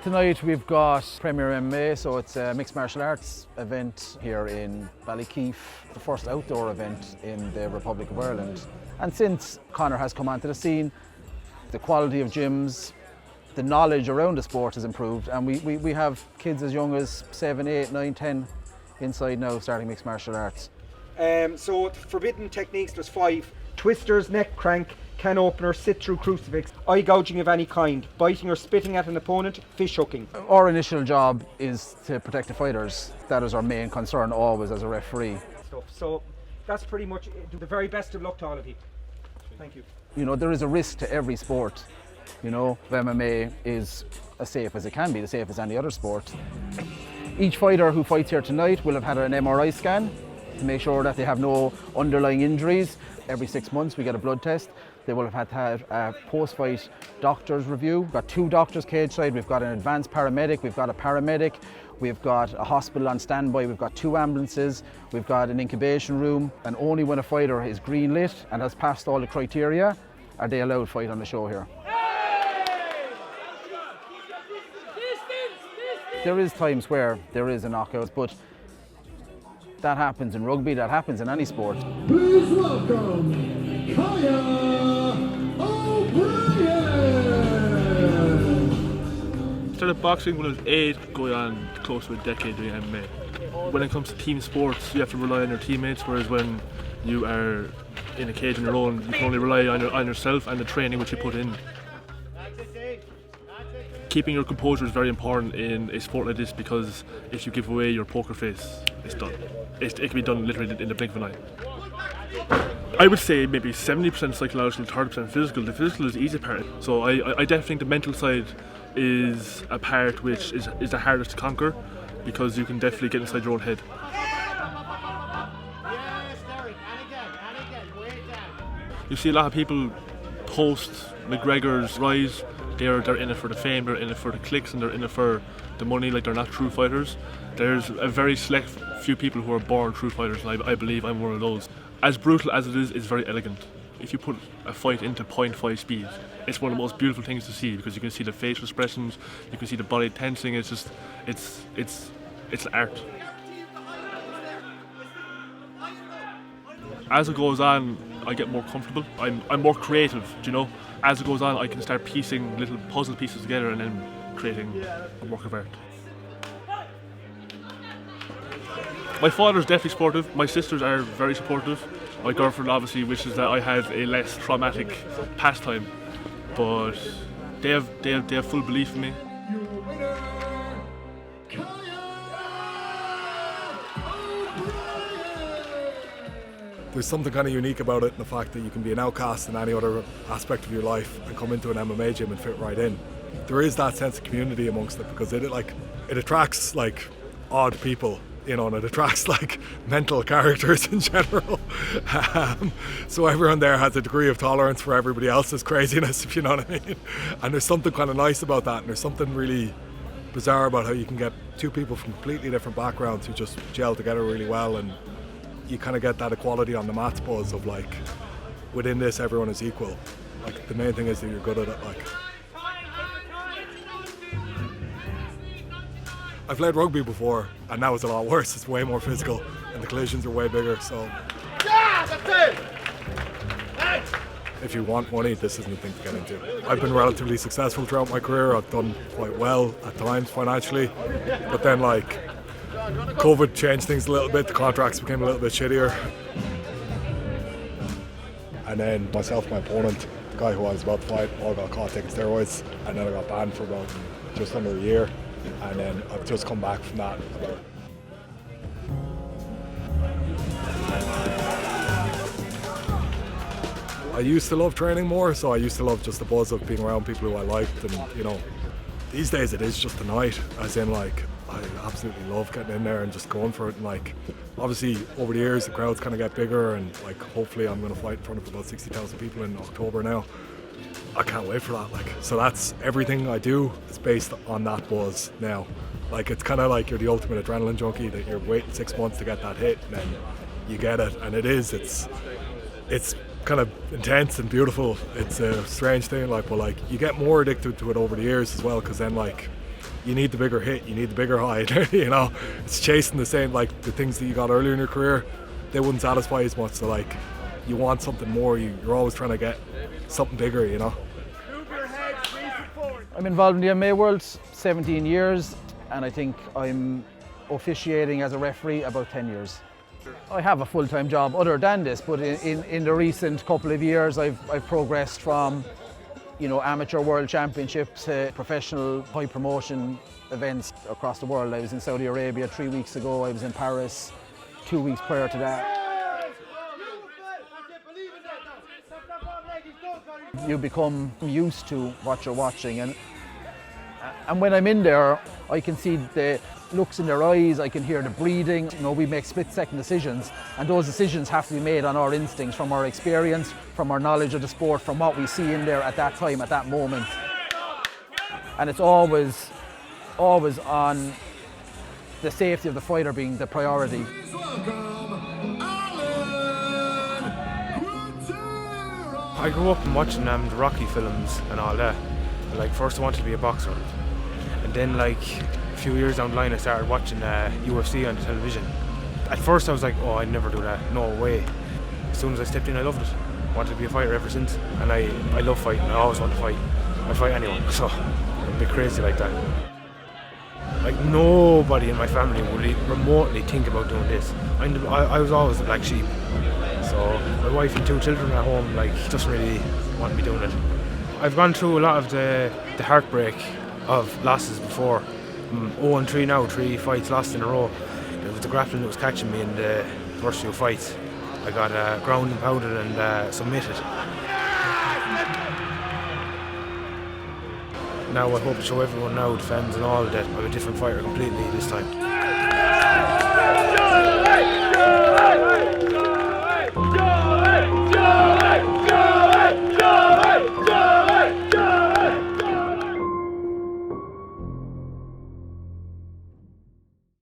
Tonight we've got Premier MMA, so it's a mixed martial arts event here in Ballykeeffe, the first outdoor event in the Republic of Ireland. And since Conor has come onto the scene, the quality of gyms, the knowledge around the sport has improved, and we have kids as young as 7, 8, 9, 10 inside now starting mixed martial arts. So forbidden techniques, there's 5. Twisters, neck crank, can opener, sit through crucifix, eye gouging of any kind, biting or spitting at an opponent, fish hooking. Our initial job is to protect the fighters. That is our main concern always as a referee. So that's pretty much it. The very best of luck to all of you. Thank you. You know, there is a risk to every sport. You know, MMA is as safe as it can be, as safe as any other sport. Each fighter who fights here tonight will have had an MRI scan to make sure that they have no underlying injuries. Every 6 months we get a blood test. They will have had to have a post-fight doctor's review. We've got 2 doctors cage side, we've got an advanced paramedic, we've got a paramedic, we've got a hospital on standby, we've got 2 ambulances, we've got an incubation room, and only when a fighter is green lit and has passed all the criteria are they allowed to fight on the show here. There is times where there is a knockout, but that happens in rugby, that happens in any sport. Please welcome Kaya O'Brien. Started boxing when I was 8, going on close to a decade doing MMA. When it comes to team sports, you have to rely on your teammates, whereas when you are in a cage on your own, you can only rely on yourself and the training which you put in. Keeping your composure is very important in a sport like this, because if you give away your poker face, it's done. It can be done literally in the blink of an eye. I would say maybe 70% psychological, 30% physical. The physical is the easy part. So I definitely think the mental side is a part which is the hardest to conquer, because you can definitely get inside your own head. You see a lot of people post McGregor's rise. They're in it for the fame, they're in it for the clicks, and they're in it for the money, like they're not true fighters. There's a very select few people who are born true fighters, and I believe I'm one of those. As brutal as it is, it's very elegant. If you put a fight into 0.5 speed, it's one of the most beautiful things to see, because you can see the facial expressions, you can see the body tensing. It's just, it's art. As it goes on, I get more comfortable. I'm more creative, do you know? As it goes on, I can start piecing little puzzle pieces together and then creating a work of art. My father's definitely supportive. My sisters are very supportive. My girlfriend obviously wishes that I have a less traumatic pastime, but they have full belief in me. There's something kind of unique about it, in the fact that you can be an outcast in any other aspect of your life and come into an MMA gym and fit right in. There is that sense of community amongst it, because it attracts like odd people, you know, and it attracts like mental characters in general. So everyone there has a degree of tolerance for everybody else's craziness, if you know what I mean. And there's something kind of nice about that, and there's something really bizarre about how you can get 2 people from completely different backgrounds who just gel together really well, and you kind of get that equality on the mats buzz of like, within this everyone is equal. Like, the main thing is that you're good at it. Like, I've played rugby before, and now it's a lot worse. It's way more physical, and the collisions are way bigger. So, yeah, that's it. Thanks. If you want money, this isn't the thing to get into. I've been relatively successful throughout my career. I've done quite well at times financially, but then like, COVID changed things a little bit, the contracts became a little bit shittier. And then myself and my opponent, the guy who I was about to fight, all got caught taking steroids, and then I got banned for about just under a year, and then I've just come back from that. I used to love training more, so I used to love just the buzz of being around people who I liked, and you know, these days it is just the night, as in like, I absolutely love getting in there and just going for it. And like, obviously over the years the crowds kind of get bigger, and like, hopefully I'm going to fight in front of about 60,000 people in October now. I can't wait for that. Like, so that's everything I do is based on that buzz now. Like, it's kind of like you're the ultimate adrenaline junkie, that you're waiting 6 months to get that hit, and then you get it, and it's kind of intense and beautiful. It's a strange thing, like, but like, you get more addicted to it over the years as well, because then like, you need the bigger hit, you need the bigger high. You know, it's chasing the same, like the things that you got earlier in your career, they wouldn't satisfy as much. So like, you want something more. You're always trying to get something bigger. You know. I'm involved in the MMA world 17 years, and I think I'm officiating as a referee about 10 years. I have a full-time job other than this, but in the recent couple of years I've progressed from, you know, amateur world championships to professional high promotion events across the world. I was in Saudi Arabia 3 weeks ago, I was in Paris 2 weeks prior to that. You become used to what you're watching, and when I'm in there I can see the looks in their eyes, I can hear the breathing. You know, we make split-second decisions, and those decisions have to be made on our instincts, from our experience, from our knowledge of the sport, from what we see in there at that time, at that moment. And it's always on the safety of the fighter being the priority. I grew up watching the Rocky films and all that. Like, first I wanted to be a boxer, and then like a few years down the line I started watching UFC on the television. At first I was like, oh, I'd never do that, no way. As soon as I stepped in I loved it. Wanted to be a fighter ever since, and I love fighting. I always want to fight. I fight anyone, so I'm a bit crazy like that. Like, nobody in my family would remotely think about doing this. I was always the black sheep. So my wife and 2 children at home like doesn't really want me doing it. I've gone through a lot of the heartbreak of losses before. I'm 0-3 now, 3 fights lost in a row. It was the grappling that was catching me in the first few fights. I got ground and pounded and submitted. Now I hope to show everyone now, the fans and all, that I'm a different fighter completely this time.